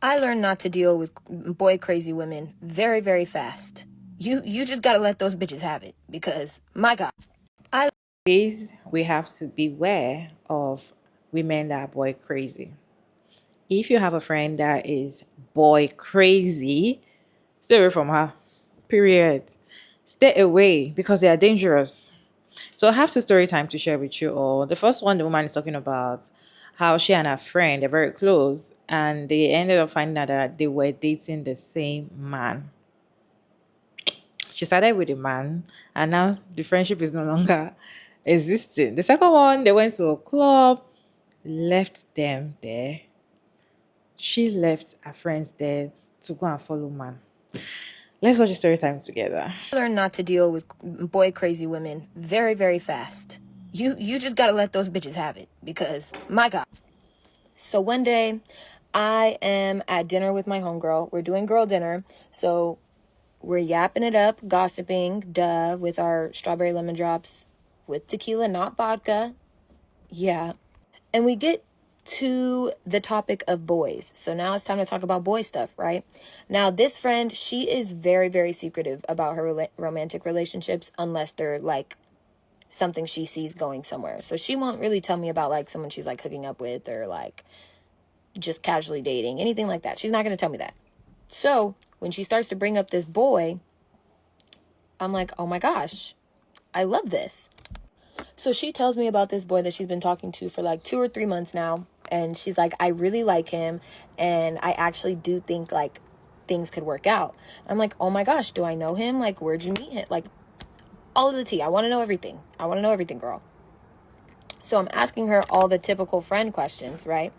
I learned not to deal with boy crazy women very, very fast. You just gotta let those bitches have it because my God. Is we have to beware of women that are boy crazy. If you have a friend that is boy crazy, stay away from her. Period. Stay away because they are dangerous. So I have two story time to share with you all. The first one, the woman is talking about how she and her friend are very close, and they ended up finding out that they were dating the same man. She started with a man, and now the friendship is no longer existing. The second one, they went to a club, left them there. She left her friends there to go and follow man. Let's watch the story time together. I learned not to deal with boy crazy women very, very fast. You just gotta let those bitches have it because my God. So one day I am at dinner with my homegirl. We're doing girl dinner. So we're yapping it up, gossiping, duh, with our strawberry lemon drops with tequila, not vodka. Yeah. And we get to the topic of boys. So now it's time to talk about boy stuff, right? Now, this friend, she is very, very secretive about her romantic relationships unless they're like something she sees going somewhere. So she won't really tell me about like someone she's like hooking up with or like just casually dating, anything like that. She's not going to tell me that. So when she starts to bring up this boy, I'm like, oh my gosh, I love this. So she tells me about this boy that she's been talking to for like 2 or 3 months now. And she's like, I really like him. And I actually do think like things could work out. I'm like, oh my gosh, do I know him? Like, where'd you meet him? Like, all of the tea. I want to know everything. I want to know everything, girl. So I'm asking her all the typical friend questions, right?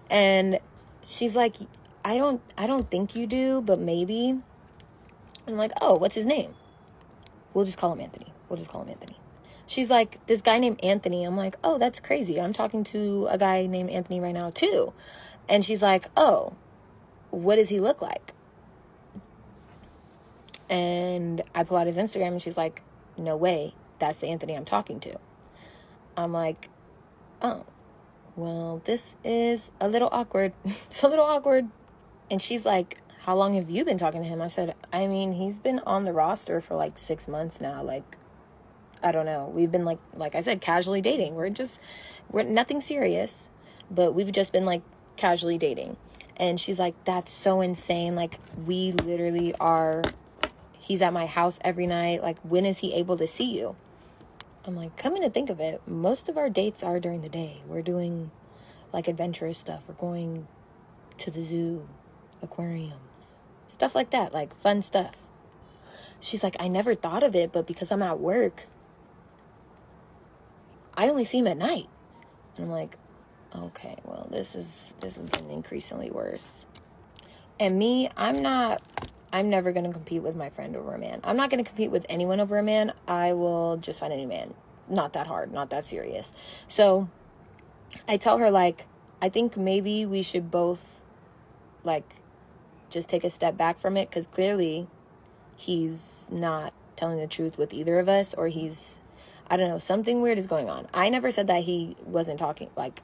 And she's like, I don't think you do, but maybe. I'm like, oh, what's his name? We'll just call him Anthony. She's like, this guy named Anthony. I'm like, oh, that's crazy. I'm talking to a guy named Anthony right now, too. And she's like, oh, what does he look like? And I pull out his Instagram and she's like, no way. That's the Anthony I'm talking to. I'm like, oh, well, this is a little awkward. It's a little awkward. And she's like, how long have you been talking to him? I said, I mean, he's been on the roster for like 6 months now. Like, I don't know. We've been like I said, casually dating. We're nothing serious, but we've just been like casually dating. And she's like, that's so insane. Like, we literally are, he's at my house every night. Like, when is he able to see you? I'm like, coming to think of it, most of our dates are during the day. We're doing like adventurous stuff. We're going to the zoo, aquariums, stuff like that, like fun stuff. She's like, I never thought of it, but because I'm at work, I only see him at night. And I'm like, okay, well, this is getting increasingly worse. And me, I'm never going to compete with my friend over a man. I'm not going to compete with anyone over a man. I will just find any man. Not that hard, not that serious. So I tell her, like, I think maybe we should both, like, just take a step back from it, because clearly he's not telling the truth with either of us, or I don't know, something weird is going on. I never said that he wasn't talking, like,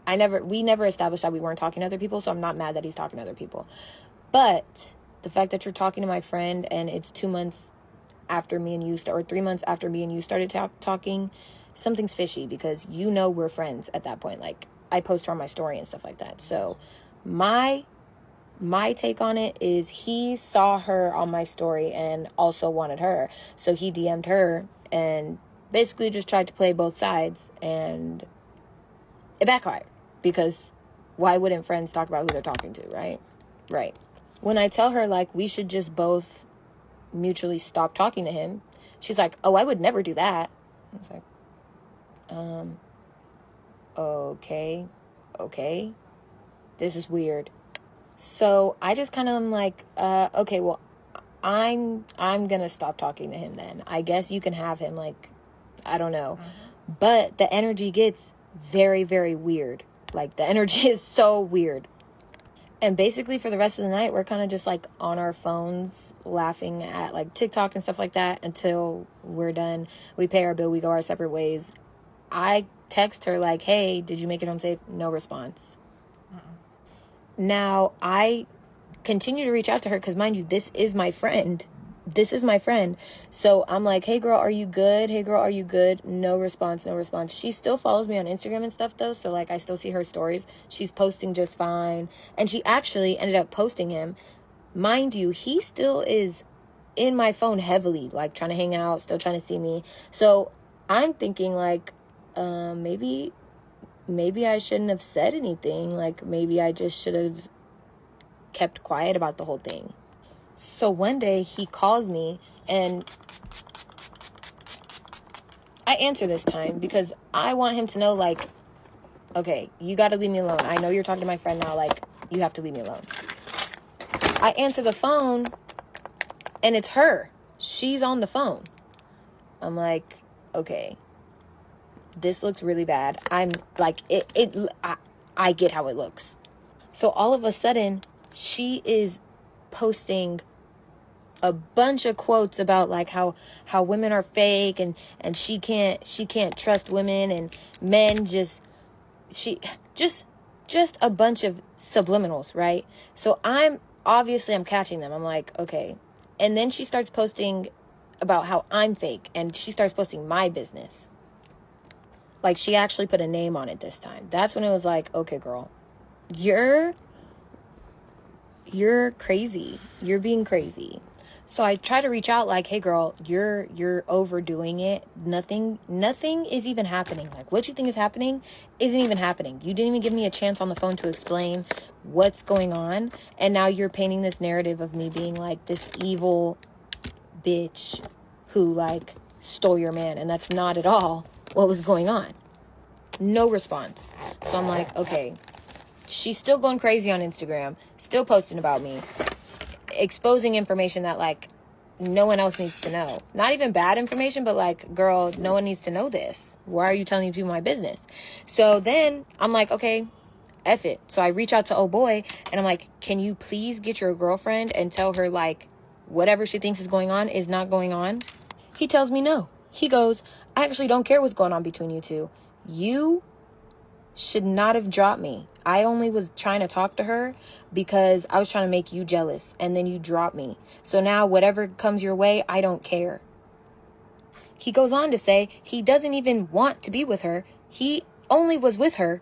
we never established that we weren't talking to other people, so I'm not mad that he's talking to other people. But the fact that you're talking to my friend and it's 2 months after me and you or 3 months after me and you started talking, something's fishy, because we're friends at that point. Like, I post her on my story and stuff like that. So my take on it is he saw her on my story and also wanted her. So he DM'd her and basically just tried to play both sides, and it backfired, because why wouldn't friends talk about who they're talking to, right? Right. When I tell her, like, we should just both mutually stop talking to him, she's like, oh, I would never do that. I was like, okay, this is weird. So I just kind of am like, okay, well, I'm gonna stop talking to him then. I guess you can have him, like, I don't know. But the energy gets very, very weird. Like, the energy is so weird. And basically for the rest of the night, we're kind of just like on our phones laughing at like TikTok and stuff like that until we're done. We pay our bill, we go our separate ways. I text her like, hey, did you make it home safe? No response. Now, I continue to reach out to her because, mind you, this is my friend. This is my friend. So I'm like, hey, girl, are you good? Hey, girl, are you good? No response, no response. She still follows me on Instagram and stuff, though. So, like, I still see her stories. She's posting just fine. And she actually ended up posting him. Mind you, he still is in my phone heavily, like, trying to hang out, still trying to see me. So I'm thinking, like, maybe I shouldn't have said anything. Like, maybe I just should have kept quiet about the whole thing. So one day he calls me and I answer this time because I want him to know, like, okay, you got to leave me alone. I know you're talking to my friend now. Like, you have to leave me alone. I answer the phone and it's her. She's on the phone. I'm like, okay, this looks really bad. I'm like, I get how it looks. So all of a sudden she is posting a bunch of quotes about, like, how women are fake and she can't trust women, and men just a bunch of subliminals, right? So I'm catching them. I'm like, okay. And then she starts posting about how I'm fake, and she starts posting my business. Like, she actually put a name on it this time. That's when it was like, okay, girl, you're crazy. You're being crazy. So I try to reach out, like, hey, girl, you're overdoing it. Nothing is even happening. Like, what you think is happening isn't even happening. You didn't even give me a chance on the phone to explain what's going on. And now you're painting this narrative of me being, like, this evil bitch who, like, stole your man. And that's not at all what was going on. No response. So I'm like, okay, she's still going crazy on Instagram, still posting about me, exposing information that, like, no one else needs to know. Not even bad information, but, like, girl, no one needs to know this. Why are you telling people my business? So then I'm like, okay, F it. So I reach out to old boy and I'm like, can you please get your girlfriend and tell her, like, whatever she thinks is going on is not going on? He tells me no. He goes, I actually don't care what's going on between you two. You should not have dropped me. I only was trying to talk to her because I was trying to make you jealous, and then you dropped me. So now whatever comes your way, I don't care. He goes on to say he doesn't even want to be with her. He only was with her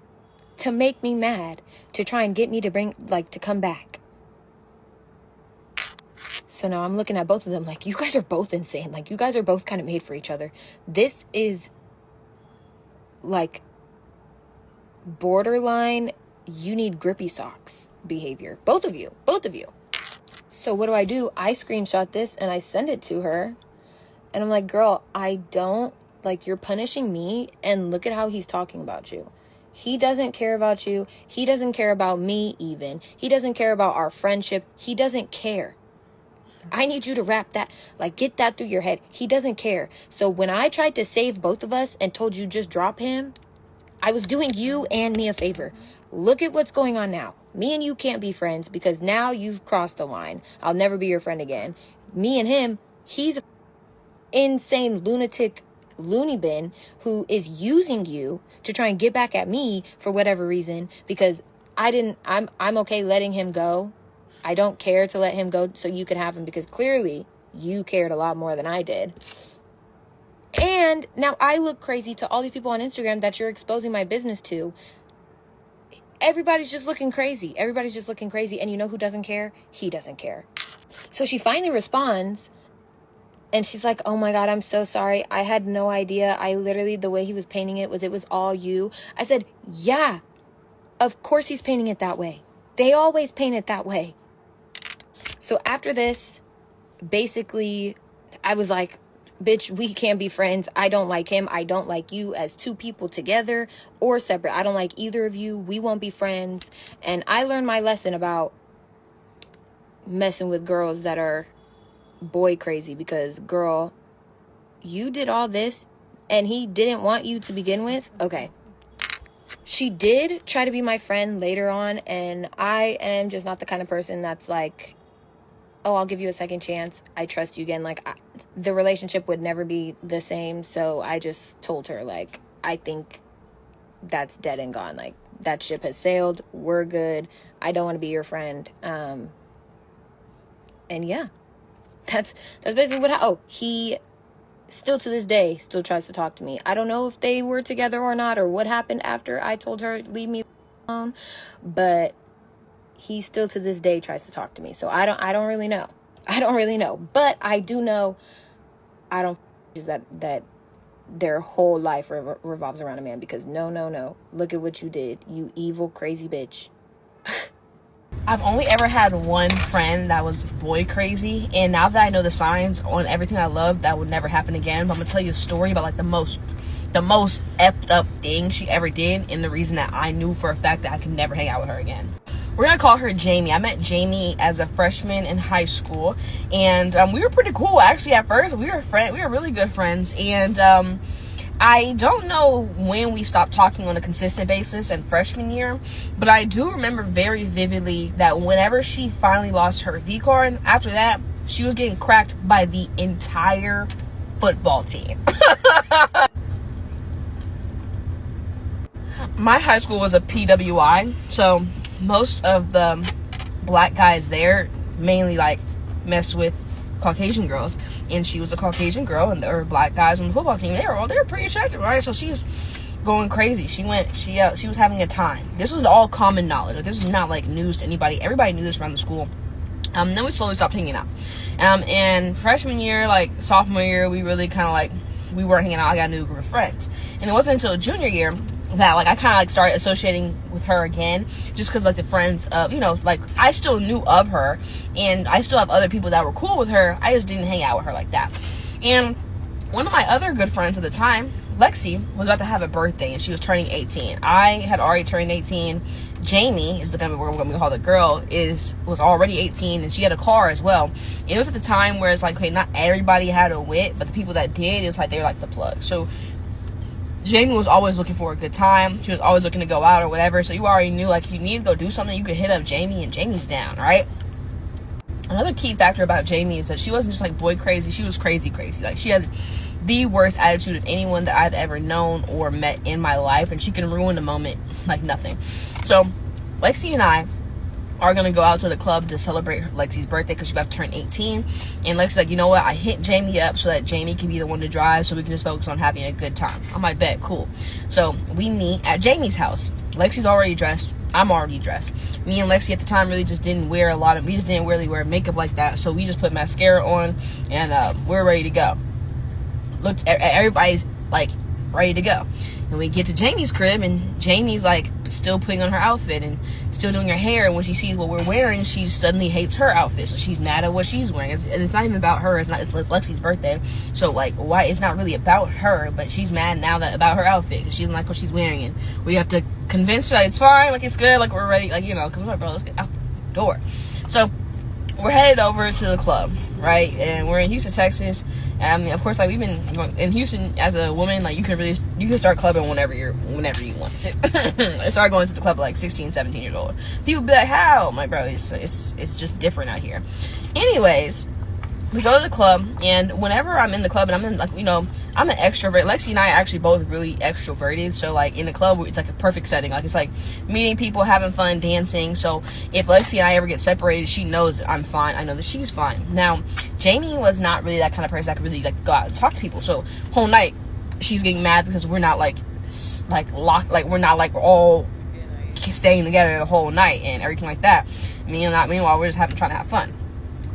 to make me mad, to try and get me to come back. So now I'm looking at both of them like, you guys are both insane. Like, you guys are both kind of made for each other. This is, like, borderline, you need grippy socks behavior. Both of you. So what do? I screenshot this and I send it to her. And I'm like, girl, I don't, like, you're punishing me, and look at how he's talking about you. He doesn't care about you. He doesn't care about me even. He doesn't care about our friendship. He doesn't care. I need you to wrap that, like, get that through your head. He doesn't care. So when I tried to save both of us and told you just drop him, I was doing you and me a favor. Look at what's going on now. Me and you can't be friends because now you've crossed the line. I'll never be your friend again. Me and him, he's an insane lunatic loony bin who is using you to try and get back at me for whatever reason, because I'm okay letting him go. I don't care to let him go so you can have him, because clearly you cared a lot more than I did. And now I look crazy to all these people on Instagram that you're exposing my business to. Everybody's just looking crazy. And you know who doesn't care? He doesn't care. So she finally responds and she's like, oh my God, I'm so sorry. I had no idea. I literally, the way he was painting it was all you. I said, yeah, of course he's painting it that way. They always paint it that way. So after this, basically, I was like, bitch, we can't be friends. I don't like him. I don't like you as two people together or separate. I don't like either of you. We won't be friends. And I learned my lesson about messing with girls that are boy crazy, because, girl, you did all this and he didn't want you to begin with. Okay. She did try to be my friend later on, and I am just not the kind of person that's like, oh, I'll give you a second chance. I trust you again. Like, the relationship would never be the same. So I just told her, like, I think that's dead and gone. Like, that ship has sailed. We're good. I don't want to be your friend. And yeah, that's basically what he still to this day still tries to talk to me. I don't know if they were together or not, or what happened after I told her leave me alone, but he still to this day tries to talk to me. So I don't really know. But I do know I don't that their whole life revolves around a man, because no. Look at what you did, you evil, crazy bitch. I've only ever had one friend that was boy crazy, and now that I know the signs on everything I love, that would never happen again. But I'm gonna tell you a story about like the most effed up thing she ever did, and the reason that I knew for a fact that I could never hang out with her again. We're gonna call her Jamie. I met Jamie as a freshman in high school, and we were pretty cool actually. At first, we were really good friends, and I don't know when we stopped talking on a consistent basis in freshman year, but I do remember very vividly that whenever she finally lost her V card, after that, she was getting cracked by the entire football team. My high school was a PWI, so most of the black guys there mainly like messed with Caucasian girls, and she was a Caucasian girl, and there were black guys on the football team. They were pretty attractive, right? So she's going crazy. She was having a time. This was all common knowledge. Like, this was not like news to anybody. Everybody knew this around the school. Then we slowly stopped hanging out. And freshman year, like sophomore year, we really kind of like, we weren't hanging out. I got a new group of friends, and it wasn't until junior year that like I kind of like started associating with her again, just because like the friends of, you know, like I still knew of her, and I still have other people that were cool with her. I just didn't hang out with her like that. And one of my other good friends at the time, Lexi, was about to have a birthday, and she was turning 18. I had already turned 18. Jamie is gonna be called the girl, was already 18, and she had a car as well. And it was at the time where it's like, okay, not everybody had a wit, but the people that did, it was like they were like the plug. So Jamie was always looking for a good time. She was always looking to go out or whatever. So you already knew, like, if you needed to go do something, you could hit up Jamie, and Jamie's down, right? Another key factor about Jamie is that she wasn't just like boy crazy. She was crazy. Like, she had the worst attitude of anyone that I've ever known or met in my life, and she can ruin a moment like nothing. So Lexi and I are gonna go out to the club to celebrate Lexi's birthday, because she's about to turn 18. And Lexi's like, you know what, I hit Jamie up so that Jamie can be the one to drive, so we can just focus on having a good time. I'm like, bet, cool. So we meet at Jamie's house. Lexi's already dressed, I'm already dressed. Me and Lexi at the time really just didn't really wear makeup like that, so we just put mascara on, and we're ready to go. Look, everybody's like ready to go. And we get to Jamie's crib, and Jamie's like still putting on her outfit and still doing her hair, and when she sees what we're wearing, she suddenly hates her outfit. So she's mad at what she's wearing, and it's not even about her. It's Lexi's birthday, so like, why? It's not really about her, but she's mad now about her outfit, because she doesn't like what she's wearing, and we have to convince her that it's fine, like it's good, like we're ready, like, you know, because we're like, bro, let's get out the door. So we're headed over to the club, right? And we're in Houston, Texas. Of course, like, we've been going in Houston as a woman, like, you can start clubbing whenever you want to. I started going to the club at like 16, 17 years old. People be like, how? I'm like, bro, it's just different out here. Anyways, we go to the club, and whenever I'm in the club, and I'm in, like, you know, I'm an extrovert. Lexi and I are actually both really extroverted, so like in the club, it's like a perfect setting. Like, it's like meeting people, having fun, dancing. So if Lexi and I ever get separated, she knows that I'm fine. I know that she's fine. Now, Jamie was not really that kind of person that could really like go out and talk to people. So whole night, she's getting mad because we're not like locked, like we're not like all staying together the whole night and everything like that. Meanwhile, we're just trying to have fun.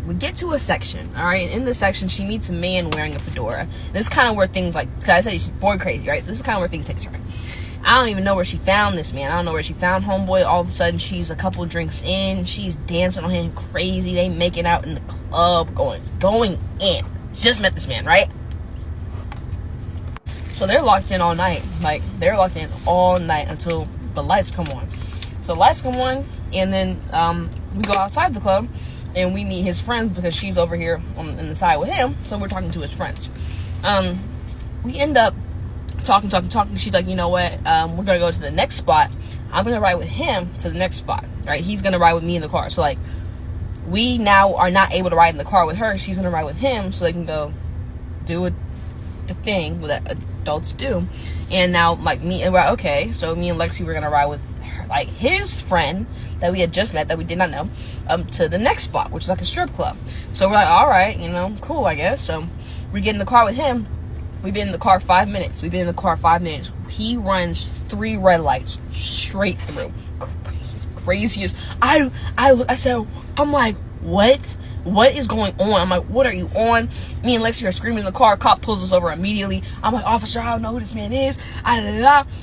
We get to a section, all right? In this section, she meets a man wearing a fedora. This is kind of where things, like, because I said she's boy crazy, right? So this is kind of where things take a turn. I don't even know where she found this man. I don't know where she found homeboy. All of a sudden, she's a couple drinks in. She's dancing on him crazy. They making out in the club, going in. Just met this man, right? So they're locked in all night. Like, they're locked in all night until the lights come on. So lights come on, and then we go outside the club, and we meet his friends, because she's over here on the side with him, so we're talking to his friends. We end up talking. She's like, you know what, we're gonna go to the next spot. I'm gonna ride with him to the next spot, right? He's gonna ride with me in the car. So like, we now are not able to ride in the car with her. She's gonna ride with him so they can go do the thing that adults do. And now, like, okay, so me and Lexi, we're gonna ride with like his friend that we had just met that we did not know to the next spot, which is like a strip club. So we're like, all right, you know, cool, I guess. So we get in the car with him. We've been in the car 5 minutes. He runs 3 red lights straight through. Craziest. I said, I'm like, what is going on? I'm like, what are you on? Me and Lexi are screaming in the car. Cop pulls us over immediately. I'm like, officer, I don't know who this man is.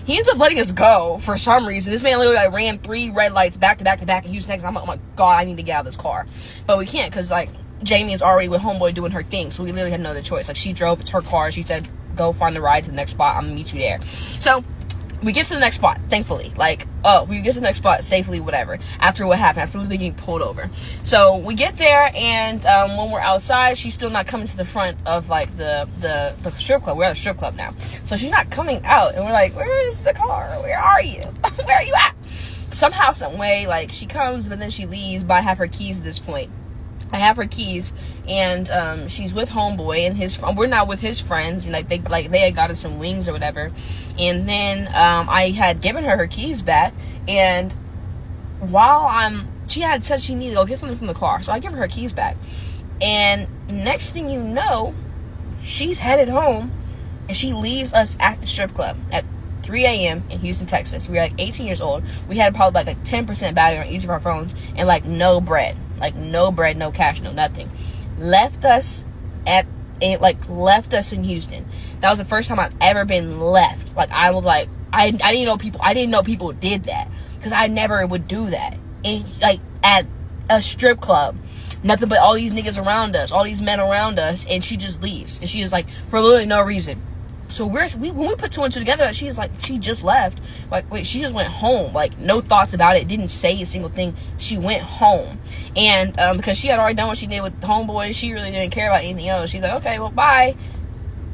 He ends up letting us go for some reason. This man literally like ran 3 red lights back to back to back in Houston, Texas. I'm like, oh my god, I need to get out of this car, but we can't because like Jamie is already with homeboy doing her thing, so we literally had no other choice. Like, she drove, it's her car. She said, go find the ride to the next spot. I'm gonna meet you there. So we get to the next spot, thankfully. Like, we get to the next spot safely, whatever. After what happened, after we getting pulled over. So we get there, and when we're outside, she's still not coming to the front of like the strip club. We're at the strip club now, so she's not coming out. And we're like, where is the car? Where are you? Where are you at? Somehow, some way, like she comes, but then she leaves. But I have her keys at this point. I have her keys, and she's with homeboy and his. We're not with his friends, and they had got us some wings or whatever. And then I had given her keys back, and while she had said she needed to go get something from the car, so I give her keys back. And next thing you know, she's headed home, and she leaves us at the strip club at 3 a.m. in Houston, Texas. We were like 18 years old. We had probably like 10% battery on each of our phones, and like no bread, no cash, no nothing. Left us in Houston. That was the first time I've ever been left. Like, I was like, I didn't know people did that, because I never would do that. And like at a strip club, nothing but all these niggas around us, all these men around us, and she just leaves, and she is like, for literally no reason. So when we put 2 and 2 together, she just left. Like, wait, she just went home. Like, no thoughts about it. Didn't say a single thing. She went home. And because she had already done what she did with the homeboy, she really didn't care about anything else. She's like, okay, well, bye.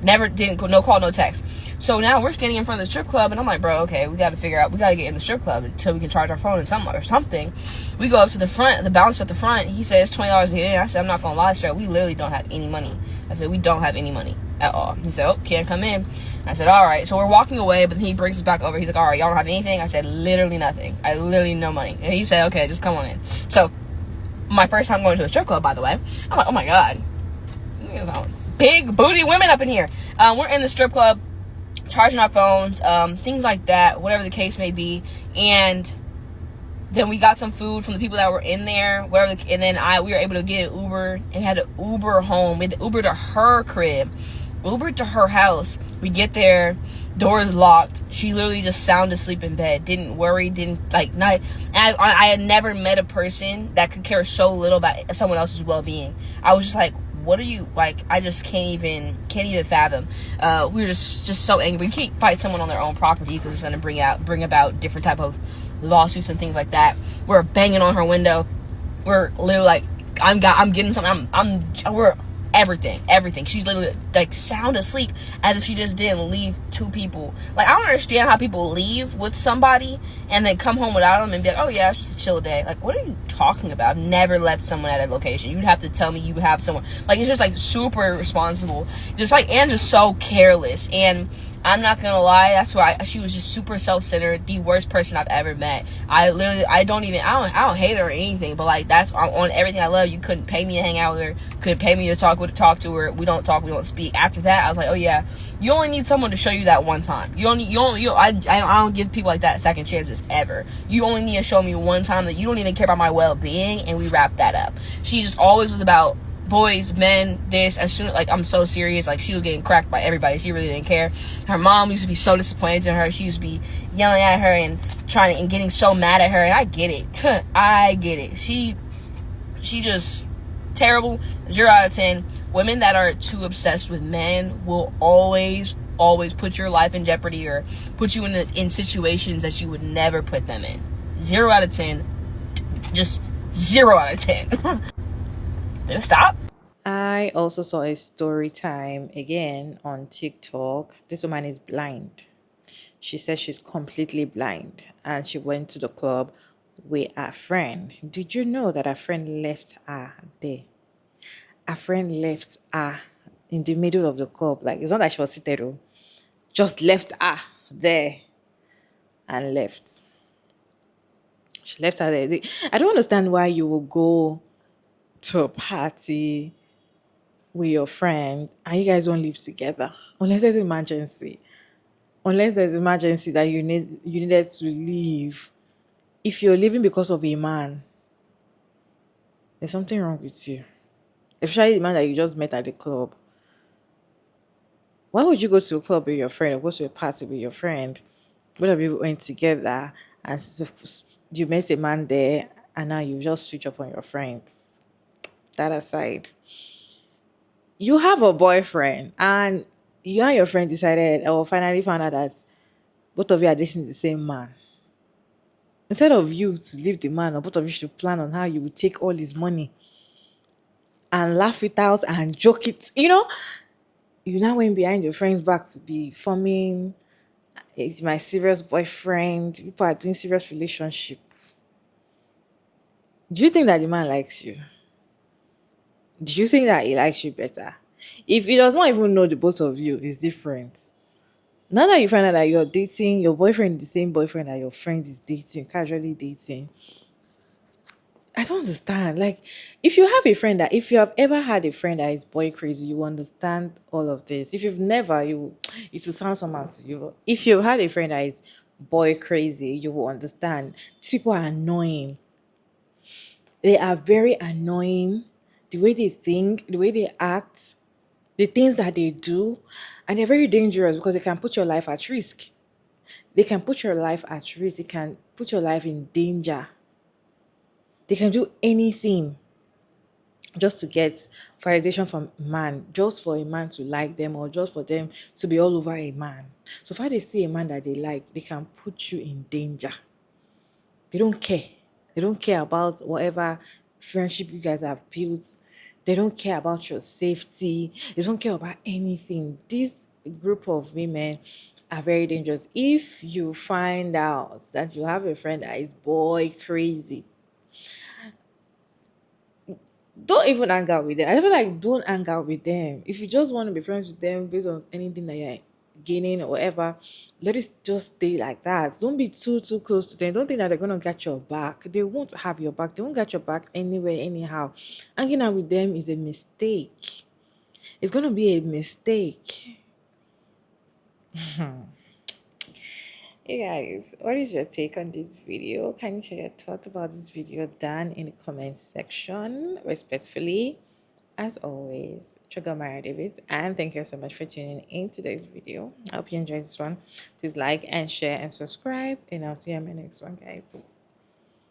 No call, no text. So now we're standing in front of the strip club, and I'm like, bro, okay, we got to get in the strip club until we can charge our phone or something. We go up to the front, the bouncer at the front, he says $20 to get in. I said, I'm not gonna lie, sir, we literally don't have any money. I said, we don't have any money at all. He said, oh, can't come in. I said, all right. So we're walking away, but then he brings us back over. He's like, all right, y'all don't have anything? I said, literally nothing. I literally no money. And he said, okay, just come on in. So my first time going to a strip club, by the way, I'm like, oh my god, big booty women up in here. We're in the strip club, charging our phones, things like that, whatever the case may be. And then we got some food from the people that were in there, and then we were able to get an Uber and had to Uber home. We had to Uber to her crib, Uber to her house. We get there, doors locked. She literally just sound asleep in bed. Didn't worry, I had never met a person that could care so little about someone else's well-being. I was just like, what are you, like, I just can't even fathom. We were just so angry. We can't fight someone on their own property because it's going to bring about different type of lawsuits and things like that. We're banging on her window. We're literally like, I'm getting something. We're everything. She's literally like sound asleep as if she just didn't leave 2 people. Like, I don't understand how people leave with somebody and then come home without them and be like, oh yeah, it's just a chill day. Like, what are you talking about? I've never left someone at a location. You'd have to tell me you have someone. Like, it's just like super irresponsible, and just so careless. And I'm not gonna lie, that's why she was just super self-centered, the worst person I've ever met. I don't hate her or anything, but like, that's on everything I love. You couldn't pay me to hang out with her, couldn't pay me to talk to her. We don't talk, we don't speak. After that, I was like, oh yeah, you only need someone to show you that one time. I don't give people like that second chances ever. You only need to show me one time that you don't even care about my well-being, and we wrap that up. She just always was about boys, men, this. As soon like, I'm so serious, like, she was getting cracked by everybody. She really didn't care. Her mom used to be so disappointed in her. She used to be yelling at her and getting so mad at her, and I get it. I get it. She just terrible. 0 out of 10. Women that are too obsessed with men will always put your life in jeopardy, or put you in situations that you would never put them in. 0 out of 10. Just 0 out of 10. Just stop. I also saw a story time again on TikTok. This woman is blind. She says she's completely blind, and she went to the club with a friend. Did you know that a friend left her there? A friend left her in the middle of the club. Like, it's not that she was seated, just left her there and left. She left her there. I don't understand why you will go to a party with your friend and you guys won't live together unless there's emergency. Unless there's emergency that you needed to leave. If you're leaving because of a man, there's something wrong with you. Especially the man that you just met at the club. Why would you go to a club with your friend or go to a party with your friend? Both of you went together and you met a man there and now you just switch up on your friends. That aside, you have a boyfriend and you and your friend decided or finally found out that both of you are dating the same man. Instead of you to leave the man, or both of you should plan on how you will take all his money and laugh it out and joke it. You now went behind your friend's back to be forming, it's my serious boyfriend. People are doing serious relationship. Do you think that the man likes you? Do you think that he likes you better? If he does not even know the both of you, it's different. Now that you find out that you're dating your boyfriend, the same boyfriend that your friend is dating, casually dating, I don't understand. Like, if you have ever had a friend that is boy crazy, you understand all of this. If you've never, it will sound somehow to you. If you've had a friend that is boy crazy, you will understand. These people are annoying. They are very annoying. The way they think, the way they act, the things that they do, and they're very dangerous because they can put your life at risk. They can put your life at risk. They can put your life in danger. They can do anything just to get validation from a man, just for a man to like them or just for them to be all over a man. So far they see a man that they like, they can put you in danger. They don't care. They don't care about whatever friendship you guys have built. They don't care about your safety. They don't care about anything. This group of women are very dangerous. If you find out that you have a friend that is boy crazy, don't even hang out with them. I feel like don't hang out with them. If you just want to be friends with them based on anything that you're gaining or whatever, let it just stay like that. Don't be too close to them. Don't think that they're gonna get your back. They won't have your back. They won't get your back anywhere, anyhow. Hanging out with them is a mistake. It's gonna be a mistake. Hey guys, what is your take on this video? Can you share your thoughts about this video down in the comment section? Respectfully, as always, Chugomara David, and thank you so much for tuning in today's video. I hope you enjoyed this one. Please like and share and subscribe, and I'll see you in my next one, guys.